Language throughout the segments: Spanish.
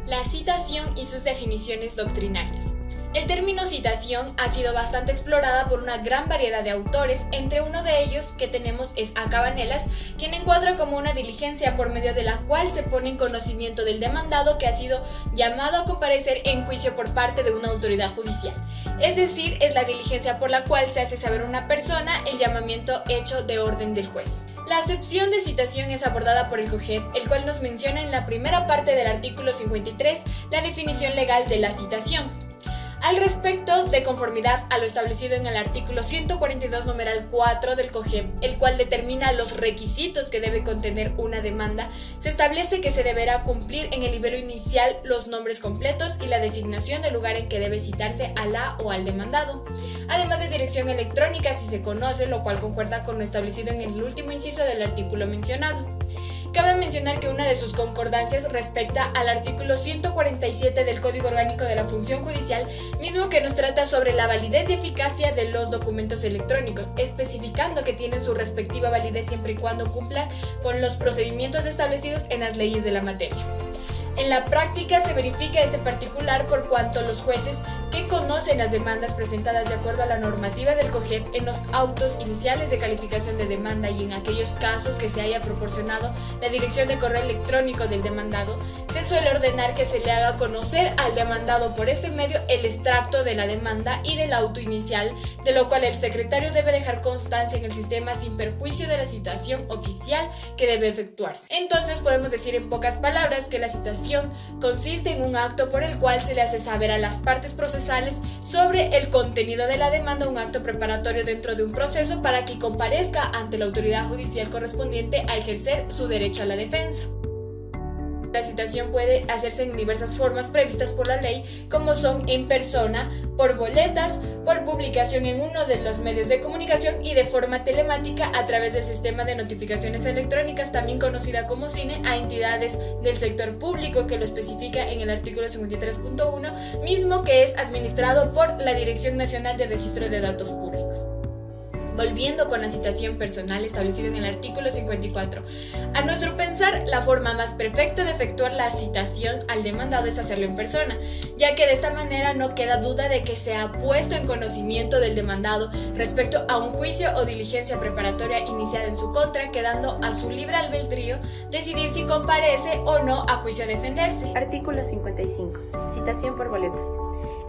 La citación y sus definiciones doctrinarias. El término citación ha sido bastante explorada por una gran variedad de autores, entre uno de ellos que tenemos es A. Cabanelas, quien encuadra como una diligencia por medio de la cual se pone en conocimiento del demandado que ha sido llamado a comparecer en juicio por parte de una autoridad judicial. Es decir, es la diligencia por la cual se hace saber a una persona el llamamiento hecho de orden del juez. La acepción de citación es abordada por el COGEP, el cual nos menciona en la primera parte del artículo 53 la definición legal de la citación. Al respecto, de conformidad a lo establecido en el artículo 142 numeral 4 del COGEP, el cual determina los requisitos que debe contener una demanda, se establece que se deberá cumplir en el nivel inicial los nombres completos y la designación del lugar en que debe citarse a la o al demandado, además de dirección electrónica si se conoce, lo cual concuerda con lo establecido en el último inciso del artículo mencionado. Cabe mencionar que una de sus concordancias respecta al artículo 147 del Código Orgánico de la Función Judicial, mismo que nos trata sobre la validez y eficacia de los documentos electrónicos, especificando que tienen su respectiva validez siempre y cuando cumplan con los procedimientos establecidos en las leyes de la materia. En la práctica se verifica este particular por cuanto los jueces que conocen las demandas presentadas de acuerdo a la normativa del COGEP en los autos iniciales de calificación de demanda y en aquellos casos que se haya proporcionado la dirección de correo electrónico del demandado, se suele ordenar que se le haga conocer al demandado por este medio el extracto de la demanda y del auto inicial, de lo cual el secretario debe dejar constancia en el sistema sin perjuicio de la citación oficial que debe efectuarse. Entonces podemos decir en pocas palabras que la citación consiste en un acto por el cual se le hace saber a las partes procesales sobre el contenido de la demanda, un acto preparatorio dentro de un proceso para que comparezca ante la autoridad judicial correspondiente a ejercer su derecho a la defensa. La citación puede hacerse en diversas formas previstas por la ley, como son en persona, por boletas, por publicación en uno de los medios de comunicación y de forma telemática a través del sistema de notificaciones electrónicas, también conocida como CINE, a entidades del sector público, que lo especifica en el artículo 53.1, mismo que es administrado por la Dirección Nacional de Registro de Datos Públicos. Volviendo con la citación personal establecido en el artículo 54. A nuestro pensar, la forma más perfecta de efectuar la citación al demandado es hacerlo en persona, ya que de esta manera no queda duda de que se ha puesto en conocimiento del demandado respecto a un juicio o diligencia preparatoria iniciada en su contra, quedando a su libre albedrío decidir si comparece o no a juicio a defenderse. Artículo 55. Citación por boletas.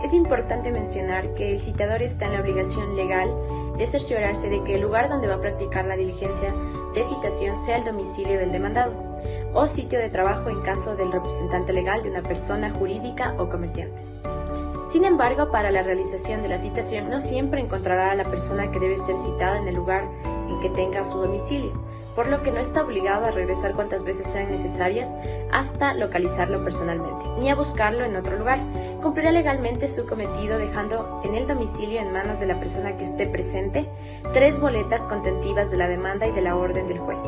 Es importante mencionar que el citador está en la obligación legal de cerciorarse de que el lugar donde va a practicar la diligencia de citación sea el domicilio del demandado o sitio de trabajo en caso del representante legal de una persona jurídica o comerciante. Sin embargo, para la realización de la citación no siempre encontrará a la persona que debe ser citada en el lugar en que tenga su domicilio, por lo que no está obligado a regresar cuantas veces sean necesarias hasta localizarlo personalmente, ni a buscarlo en otro lugar. Cumplirá legalmente su cometido dejando en el domicilio, en manos de la persona que esté presente, 3 boletas contentivas de la demanda y de la orden del juez,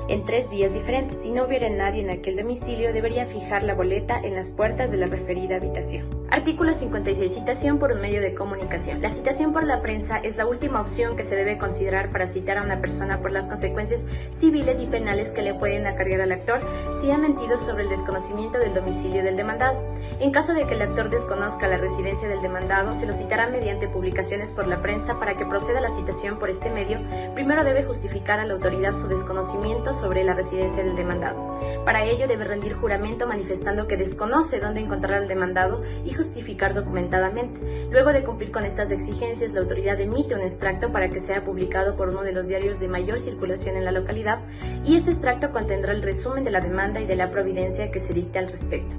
en 3 días diferentes. Si no hubiera nadie en aquel domicilio, debería fijar la boleta en las puertas de la referida habitación. Artículo 56. Citación por un medio de comunicación. La citación por la prensa es la última opción que se debe considerar para citar a una persona por las consecuencias civiles y penales que le pueden acarrear al actor si ha mentido sobre el desconocimiento del domicilio del demandado. En caso de que el actor desconozca la residencia del demandado, se lo citará mediante publicaciones por la prensa. Para que proceda la citación por este medio, primero debe justificar a la autoridad su desconocimiento sobre la residencia del demandado. Para ello debe rendir juramento manifestando que desconoce dónde encontrar al demandado y justificar documentadamente. Luego de cumplir con estas exigencias, la autoridad emite un extracto para que sea publicado por uno de los diarios de mayor circulación en la localidad, y este extracto contendrá el resumen de la demanda y de la providencia que se dicte al respecto.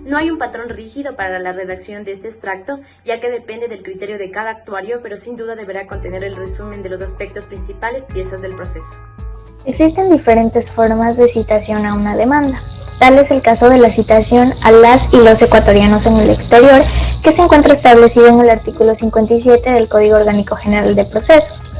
No hay un patrón rígido para la redacción de este extracto, ya que depende del criterio de cada actuario, pero sin duda deberá contener el resumen de los aspectos principales piezas del proceso. Existen diferentes formas de citación a una demanda. Tal es el caso de la citación a las y los ecuatorianos en el exterior, que se encuentra establecido en el artículo 57 del Código Orgánico General de Procesos,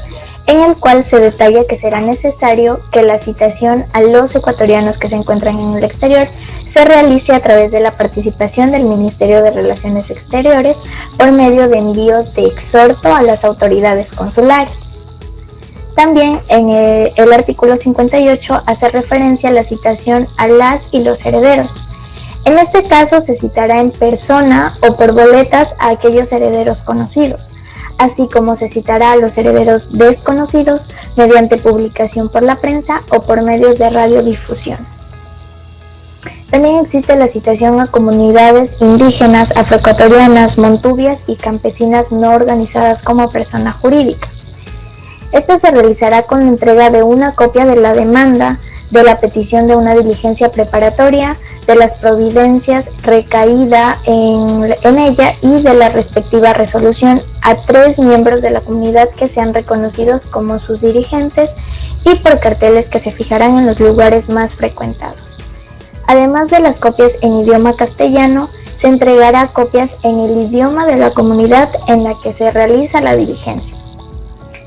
en el cual se detalla que será necesario que la citación a los ecuatorianos que se encuentran en el exterior se realice a través de la participación del Ministerio de Relaciones Exteriores por medio de envíos de exhorto a las autoridades consulares. También en el artículo 58 hace referencia a la citación a las y los herederos. En este caso se citará en persona o por boletas a aquellos herederos conocidos, así como se citará a los herederos desconocidos mediante publicación por la prensa o por medios de radiodifusión. También existe la citación a comunidades indígenas, afroecuatorianas, montubias y campesinas no organizadas como persona jurídica. Esta se realizará con la entrega de una copia de la demanda, de la petición de una diligencia preparatoria, de las providencias recaída en ella y de la respectiva resolución a 3 miembros de la comunidad que sean reconocidos como sus dirigentes y por carteles que se fijarán en los lugares más frecuentados. Además de las copias en idioma castellano, se entregará copias en el idioma de la comunidad en la que se realiza la diligencia.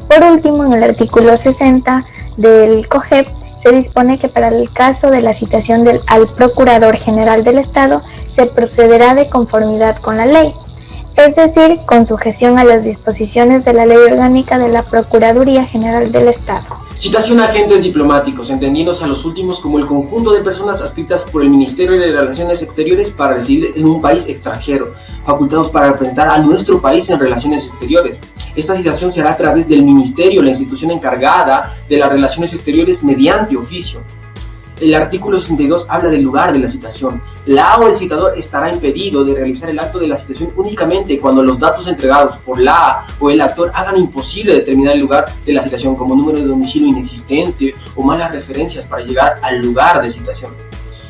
Por último, en el artículo 60 del COGEP, se dispone que para el caso de la citación al Procurador General del Estado se procederá de conformidad con la ley, es decir, con sujeción a las disposiciones de la Ley Orgánica de la Procuraduría General del Estado. Citación a agentes diplomáticos, entendiéndose a los últimos como el conjunto de personas adscritas por el Ministerio de Relaciones Exteriores para residir en un país extranjero, facultados para representar a nuestro país en relaciones exteriores. Esta citación se hará a través del Ministerio, la institución encargada de las relaciones exteriores, mediante oficio. El artículo 62 habla del lugar de la citación. La o el citador estará impedido de realizar el acto de la citación únicamente cuando los datos entregados por la o el actor hagan imposible determinar el lugar de la citación, como número de domicilio inexistente o malas referencias para llegar al lugar de citación.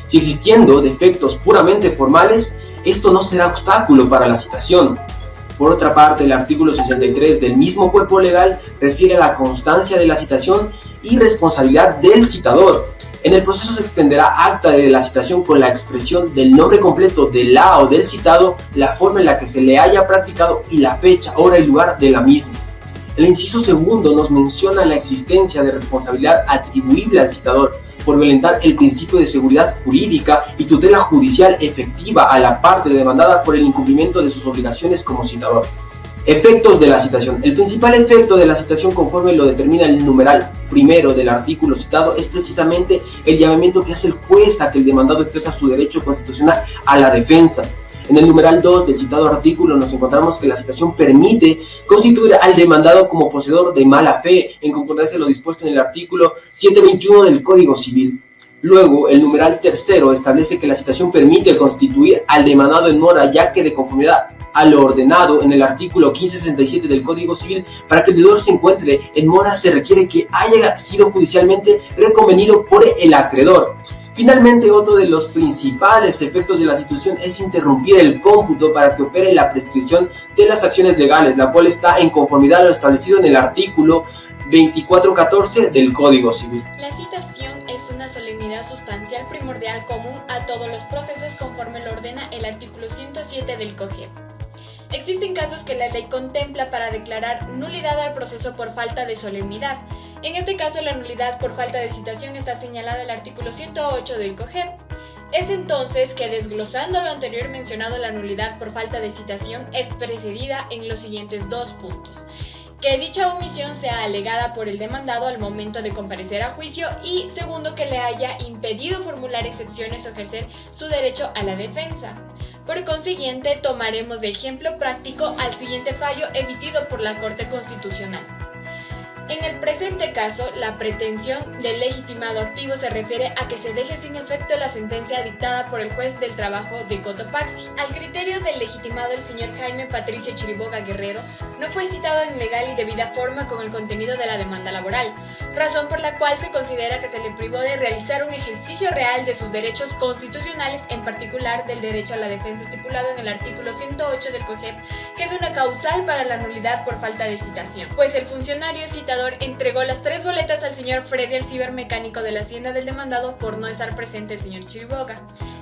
Si existiendo defectos puramente formales, esto no será obstáculo para la citación. Por otra parte, el artículo 63 del mismo cuerpo legal refiere a la constancia de la citación y responsabilidad del citador. En el proceso se extenderá acta de la citación con la expresión del nombre completo de la o del citado, la forma en la que se le haya practicado y la fecha, hora y lugar de la misma. El inciso segundo nos menciona la existencia de responsabilidad atribuible al citador por violentar el principio de seguridad jurídica y tutela judicial efectiva a la parte demandada por el incumplimiento de sus obligaciones como citador. Efectos de la citación. El principal efecto de la citación, conforme lo determina el numeral primero del artículo citado, es precisamente el llamamiento que hace el juez a que el demandado ejerza su derecho constitucional a la defensa. En el numeral 2 del citado artículo nos encontramos que la citación permite constituir al demandado como poseedor de mala fe, en concordancia a lo dispuesto en el artículo 721 del Código Civil. Luego, el numeral tercero establece que la citación permite constituir al demandado en mora, ya que de conformidad a lo ordenado en el artículo 1567 del Código Civil, para que el deudor se encuentre en mora se requiere que haya sido judicialmente reconvenido por el acreedor. Finalmente, otro de los principales efectos de la citación es interrumpir el cómputo para que opere la prescripción de las acciones legales, la cual está en conformidad a lo establecido en el artículo 2414 del Código Civil. La citación es una solemnidad sustancial primordial común a todos los procesos conforme lo ordena el artículo 107 del COGEP. Existen casos que la ley contempla para declarar nulidad al proceso por falta de solemnidad. En este caso, la nulidad por falta de citación está señalada en el artículo 108 del COGEP. Es entonces que, desglosando lo anterior mencionado, la nulidad por falta de citación es precedida en los siguientes 2 puntos. Que dicha omisión sea alegada por el demandado al momento de comparecer a juicio y, segundo, que le haya impedido formular excepciones o ejercer su derecho a la defensa. Por consiguiente, tomaremos de ejemplo práctico al siguiente fallo emitido por la Corte Constitucional. En el presente caso, la pretensión del legitimado activo se refiere a que se deje sin efecto la sentencia dictada por el juez del trabajo de Cotopaxi. Al criterio del legitimado, el señor Jaime Patricio Chiriboga Guerrero no fue citado en legal y debida forma con el contenido de la demanda laboral, razón por la cual se considera que se le privó de realizar un ejercicio real de sus derechos constitucionales, en particular del derecho a la defensa estipulado en el artículo 108 del COGEP, que es una causal para la nulidad por falta de citación, pues el funcionario citador entregó las 3 boletas al señor Freddy Alcibar, mecánico de la hacienda del demandado, por no estar presente el señor Chiriboga.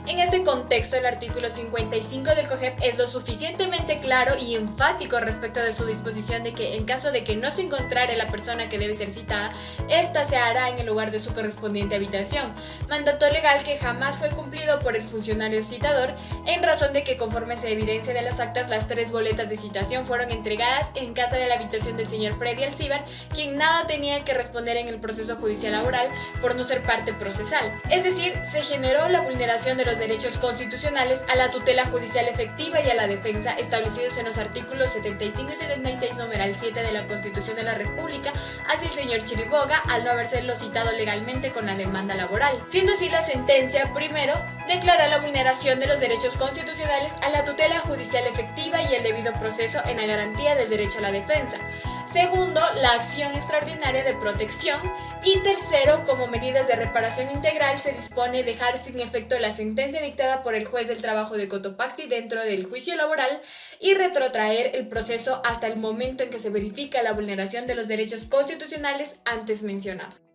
En este contexto, el artículo 55 del COGEP es lo suficientemente claro y enfático respecto de su disposición de que, en caso de que no se encontrare la persona que debe ser citada, esta se hará en el lugar de su correspondiente habitación, mandato legal que jamás fue cumplido por el funcionario citador, en razón de que, conforme se evidencia de las actas, las 3 boletas de citación fueron entregadas en casa de la habitación del señor Freddy Alcibar, quien nada tenía que responder en el proceso judicial laboral por no ser parte procesal. Es decir, se generó la vulneración de los los derechos constitucionales a la tutela judicial efectiva y a la defensa establecidos en los artículos 75 y 76, numeral 7 de la Constitución de la República hacia el señor Chiriboga al no haberlo citado legalmente con la demanda laboral. Siendo así, la sentencia, primero, declara la vulneración de los derechos constitucionales a la tutela judicial efectiva y el debido proceso en la garantía del derecho a la defensa. Segundo, la acción extraordinaria de protección. Y tercero, como medidas de reparación integral, se dispone dejar sin efecto la sentencia dictada por el juez del trabajo de Cotopaxi dentro del juicio laboral y retrotraer el proceso hasta el momento en que se verifica la vulneración de los derechos constitucionales antes mencionados.